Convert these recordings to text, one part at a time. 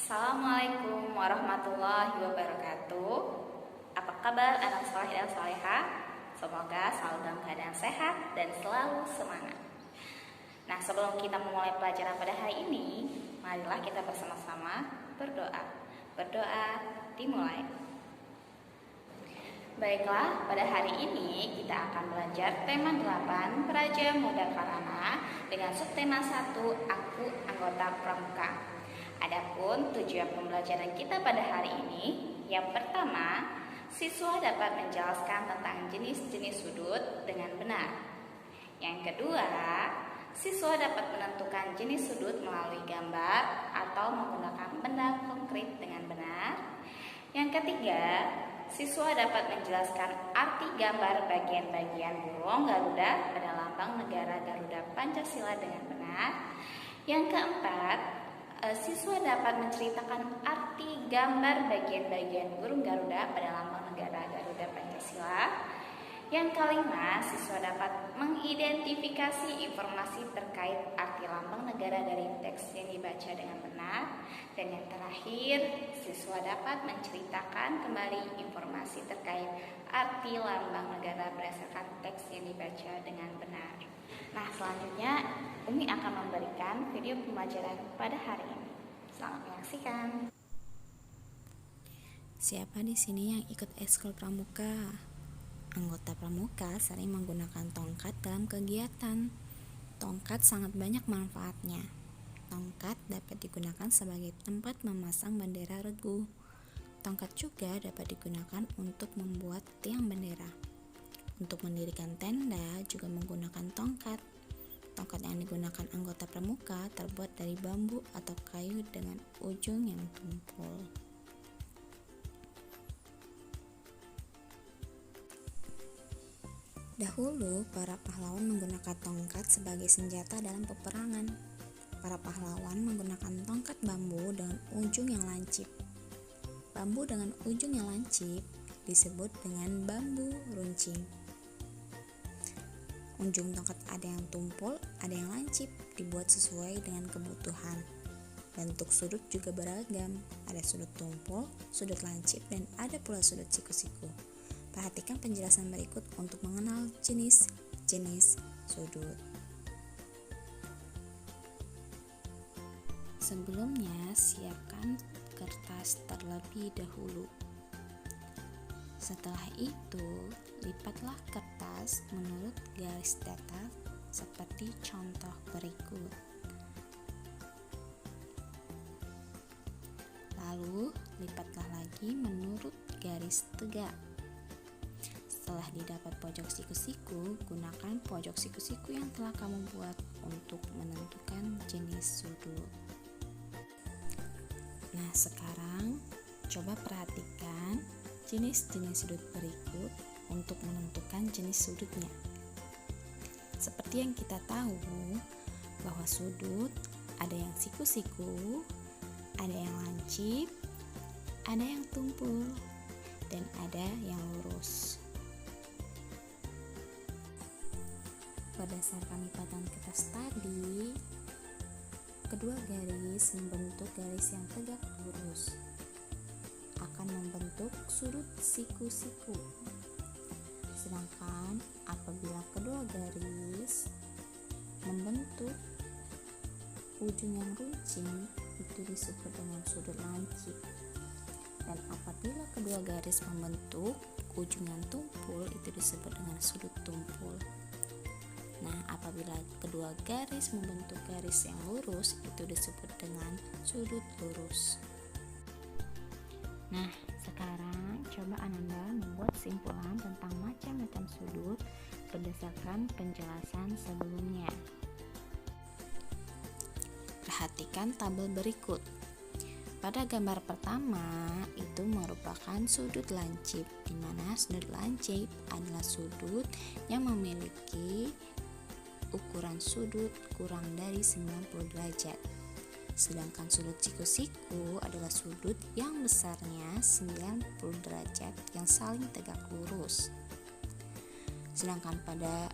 Assalamualaikum warahmatullahi wabarakatuh. Apa kabar anak soleh dan soleha? Semoga selalu dalam keadaan sehat dan selalu semangat. Nah, sebelum kita memulai pelajaran pada hari ini, marilah kita bersama-sama berdoa. Berdoa dimulai. Baiklah, pada hari ini kita akan belajar tema 8 Praja Muda Karana dengan subtema 1 Aku Anggota Pramuka. Adapun tujuan pembelajaran kita pada hari ini, yang pertama, siswa dapat menjelaskan tentang jenis-jenis sudut dengan benar. Yang kedua, siswa dapat menentukan jenis sudut melalui gambar atau menggunakan benda konkret dengan benar. Yang ketiga, siswa dapat menjelaskan arti gambar bagian-bagian burung Garuda pada lambang negara Garuda Pancasila dengan benar. Yang keempat, siswa dapat menceritakan arti gambar bagian-bagian burung Garuda pada lambang negara Garuda Pancasila. Yang kelima, siswa dapat mengidentifikasi informasi terkait arti lambang negara dari teks yang dibaca dengan benar. Dan yang terakhir, siswa dapat menceritakan kembali informasi terkait arti lambang negara berdasarkan teks yang dibaca dengan benar. Nah, selanjutnya Umi akan memberikan video pembelajaran pada hari ini. Selamat menyaksikan. Siapa di sini yang ikut ekskul pramuka? Anggota pramuka sering menggunakan tongkat dalam kegiatan. Tongkat sangat banyak manfaatnya. Tongkat dapat digunakan sebagai tempat memasang bendera regu. Tongkat juga dapat digunakan untuk membuat tiang bendera. Untuk mendirikan tenda juga menggunakan tongkat. Tongkat yang digunakan anggota pramuka terbuat dari bambu atau kayu dengan ujung yang tumpul. Dahulu, para pahlawan menggunakan tongkat sebagai senjata dalam peperangan. Para pahlawan menggunakan tongkat bambu dengan ujung yang lancip. Bambu dengan ujung yang lancip disebut dengan bambu runcing. Ujung tongkat ada yang tumpul, ada yang lancip, dibuat sesuai dengan kebutuhan. Bentuk sudut juga beragam, ada sudut tumpul, sudut lancip, dan ada pula sudut siku-siku. Perhatikan penjelasan berikut untuk mengenal jenis-jenis sudut. Sebelumnya, siapkan kertas terlebih dahulu. Setelah itu, lipatlah kertas menurut garis datar seperti contoh berikut. Lalu, lipatlah lagi menurut garis tegak. Setelah didapat pojok siku-siku, gunakan pojok siku-siku yang telah kamu buat untuk menentukan jenis sudut. Nah, sekarang coba perhatikan jenis-jenis sudut berikut untuk menentukan jenis sudutnya. Seperti yang kita tahu bahwa sudut ada yang siku-siku, ada yang lancip, ada yang tumpul, dan ada yang lurus. Berdasarkan lipatan kertas tadi, kedua garis membentuk garis yang tegak lurus akan membentuk sudut siku-siku. Sedangkan apabila kedua garis membentuk ujung yang runcing, itu disebut dengan sudut lancip. Dan apabila kedua garis membentuk ujung yang tumpul, itu disebut dengan sudut tumpul. Nah, apabila kedua garis membentuk garis yang lurus, itu disebut dengan sudut lurus. Nah, sekarang coba Ananda membuat simpulan tentang macam-macam sudut berdasarkan penjelasan sebelumnya. Perhatikan tabel berikut. Pada gambar pertama, itu merupakan sudut lancip, di mana sudut lancip adalah sudut yang memiliki ukuran sudut kurang dari 90 derajat. Sedangkan sudut siku-siku adalah sudut yang besarnya 90 derajat yang saling tegak lurus. Sedangkan pada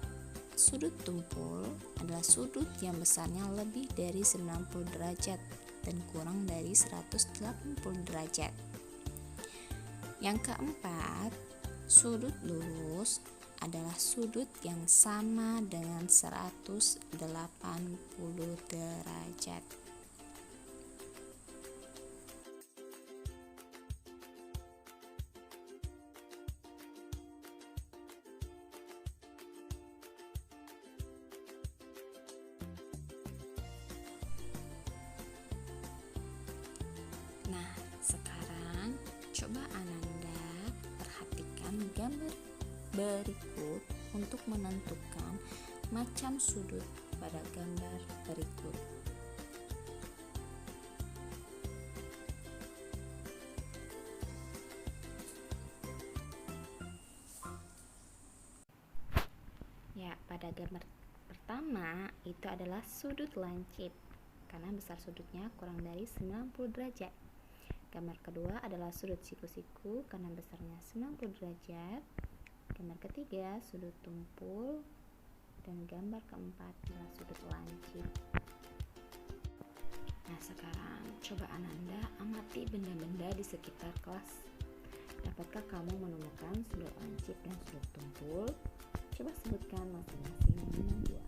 sudut tumpul adalah sudut yang besarnya lebih dari 90 derajat dan kurang dari 180 derajat. Yang keempat, sudut lurus adalah sudut yang sama dengan 180 derajat. Nah, sekarang coba Ananda perhatikan gambar berikut untuk menentukan macam sudut pada gambar berikut. Ya, pada gambar pertama itu adalah sudut lancip karena besar sudutnya kurang dari 90 derajat. Gambar kedua adalah sudut siku-siku karena besarnya 90 derajat. Gambar ketiga sudut tumpul, dan gambar keempat adalah sudut lancip. Nah, sekarang coba Ananda amati benda-benda di sekitar kelas. Dapatkah kamu menemukan sudut lancip dan sudut tumpul? Coba sebutkan masing-masing dengan dua.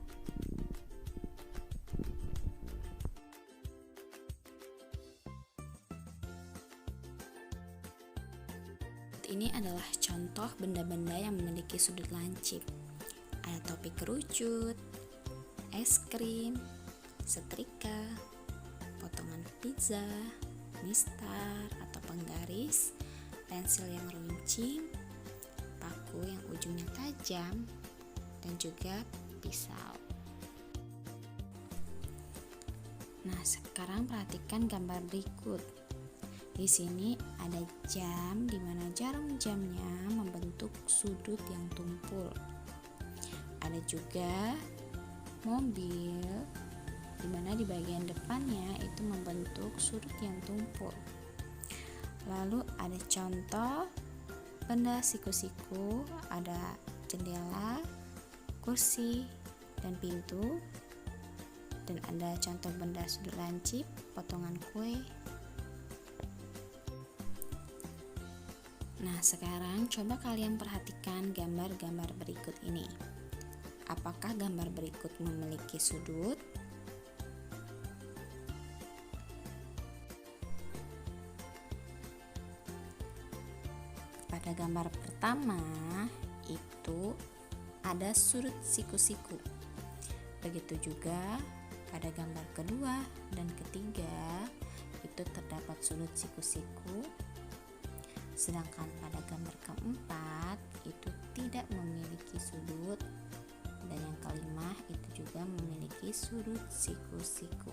Ini adalah contoh benda-benda yang memiliki sudut lancip. Ada topi kerucut, es krim, setrika, potongan pizza, mistar atau penggaris, pensil yang runcing, paku yang ujungnya tajam, dan juga pisau. Nah, sekarang perhatikan gambar berikut. Di sini ada jam di mana jarum jamnya membentuk sudut yang tumpul. Ada juga mobil di mana di bagian depannya itu membentuk sudut yang tumpul. Lalu ada contoh benda siku-siku, ada jendela, kursi, dan pintu. Dan ada contoh benda sudut lancip, potongan kue. Nah, sekarang coba kalian perhatikan gambar-gambar berikut ini. Apakah gambar berikut memiliki sudut? Pada gambar pertama itu ada sudut siku-siku. Begitu juga pada gambar kedua dan ketiga itu terdapat sudut siku-siku. Sedangkan pada gambar keempat itu tidak memiliki sudut, dan yang kelima itu juga memiliki sudut siku-siku.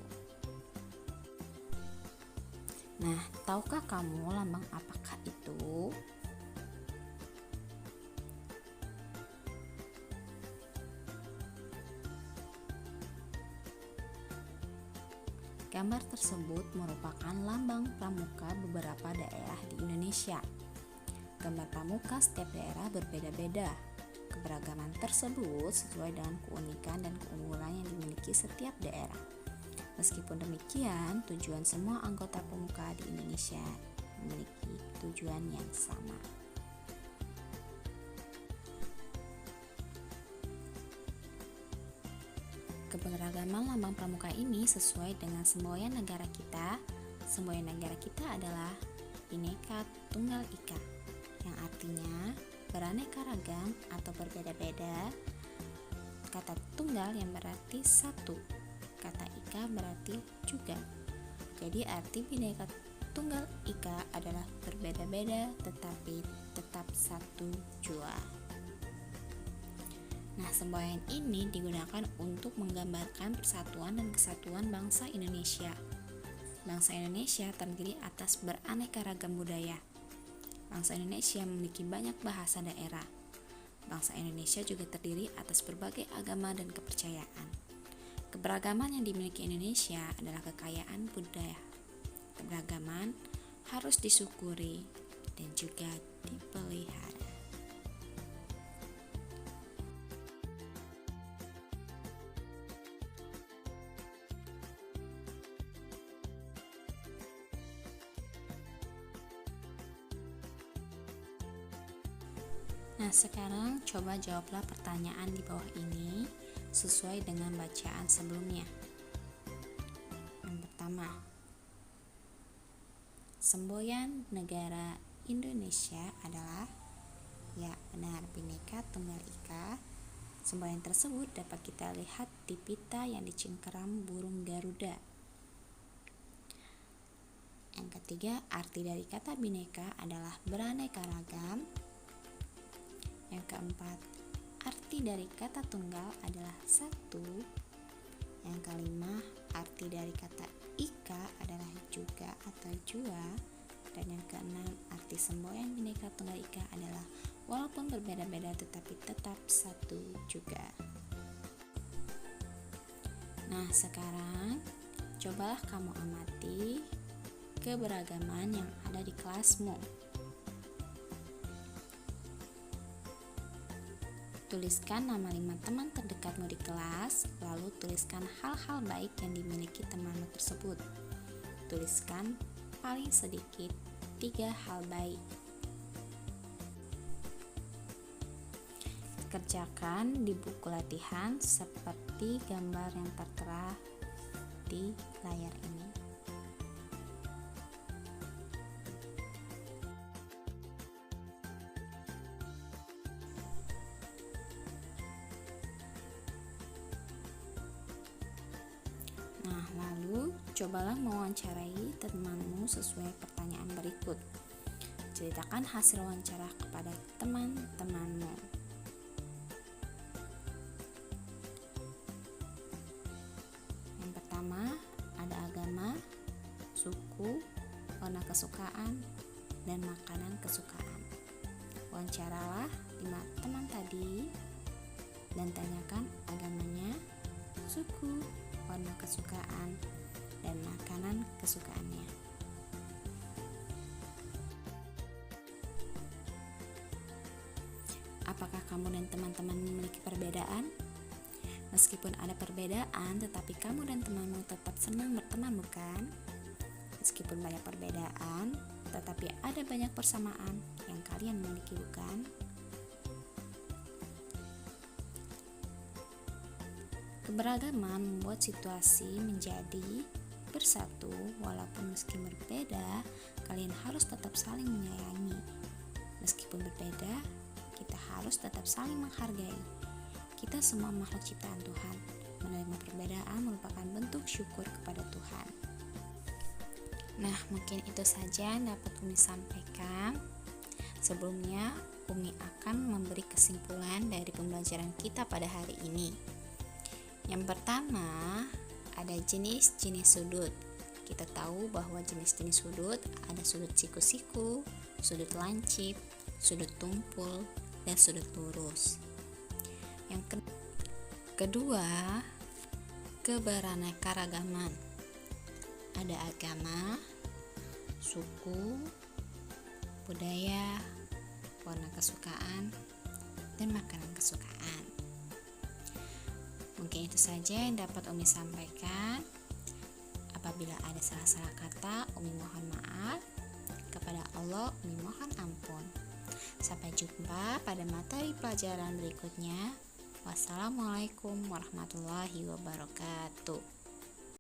Nah, tahukah kamu lambang apakah itu? Gambar tersebut merupakan lambang pramuka beberapa daerah di Indonesia. Gambar pramuka setiap daerah berbeda-beda. Keberagaman tersebut sesuai dengan keunikan dan keunggulan yang dimiliki setiap daerah. Meskipun demikian, tujuan semua anggota pramuka di Indonesia memiliki tujuan yang sama. Keberagaman lambang pramuka ini sesuai dengan semboyan negara kita. Semboyan negara kita adalah Bhinneka Tunggal Ika, yang artinya beraneka ragam atau berbeda-beda. Kata tunggal yang berarti satu, kata ika berarti juga. Jadi arti Bhinneka Tunggal Ika adalah berbeda-beda tetapi tetap satu jua. Nah, semboyan ini digunakan untuk menggambarkan persatuan dan kesatuan bangsa Indonesia. Bangsa Indonesia terdiri atas beraneka ragam budaya. Bangsa Indonesia memiliki banyak bahasa daerah. Bangsa Indonesia juga terdiri atas berbagai agama dan kepercayaan. Keberagaman yang dimiliki Indonesia adalah kekayaan budaya. Keberagaman harus disyukuri dan juga dipelihara. Nah, sekarang coba jawablah pertanyaan di bawah ini sesuai dengan bacaan sebelumnya. Yang pertama, semboyan negara Indonesia adalah, ya benar, Bhinneka Tunggal Ika. Semboyan tersebut dapat kita lihat di pita yang dicengkeram burung Garuda. Yang ketiga, arti dari kata bineka adalah beraneka ragam. Yang keempat, arti dari kata tunggal adalah satu. Yang kelima, arti dari kata ika adalah juga atau jua. Dan yang keenam, arti semboyan Bhinneka Tunggal Ika adalah walaupun berbeda-beda tetapi tetap satu juga. Nah, sekarang cobalah kamu amati keberagaman yang ada di kelasmu. Tuliskan nama 5 teman terdekatmu di kelas, lalu tuliskan hal-hal baik yang dimiliki temanmu tersebut. Tuliskan paling sedikit 3 hal baik. Kerjakan di buku latihan seperti gambar yang tertera di layar ini. Nah, lalu cobalah mewawancarai temanmu sesuai pertanyaan berikut. Ceritakan hasil wawancara kepada teman-temanmu. Yang pertama, ada agama, suku, warna kesukaan, dan makanan kesukaan. Wawancaralah 5 teman tadi dan tanyakan agamanya, suku, warna kesukaan, dan makanan kesukaannya. Apakah kamu dan teman-teman memiliki perbedaan? Meskipun ada perbedaan, tetapi kamu dan temanmu tetap senang berteman, bukan? Meskipun banyak perbedaan, tetapi ada banyak persamaan yang kalian miliki, bukan? Keberagaman membuat situasi menjadi bersatu. Walaupun meski berbeda, kalian harus tetap saling menyayangi. Meskipun berbeda, kita harus tetap saling menghargai. Kita semua makhluk ciptaan Tuhan. Menerima perbedaan merupakan bentuk syukur kepada Tuhan. Nah, mungkin itu saja yang dapat Umi sampaikan. Sebelumnya, Umi akan memberi kesimpulan dari pembelajaran kita pada hari ini. Yang pertama, ada jenis-jenis sudut. Kita tahu bahwa jenis-jenis sudut ada sudut siku-siku, sudut lancip, sudut tumpul, dan sudut lurus. Yang kedua, keberaneka-ragaman. Ada agama, suku, budaya, warna kesukaan, dan makanan kesukaan. Mungkin itu saja yang dapat Umi sampaikan. Apabila ada salah-salah kata, Umi mohon maaf. Kepada Allah, Umi mohon ampun. Sampai jumpa pada materi pelajaran berikutnya. Wassalamualaikum warahmatullahi wabarakatuh.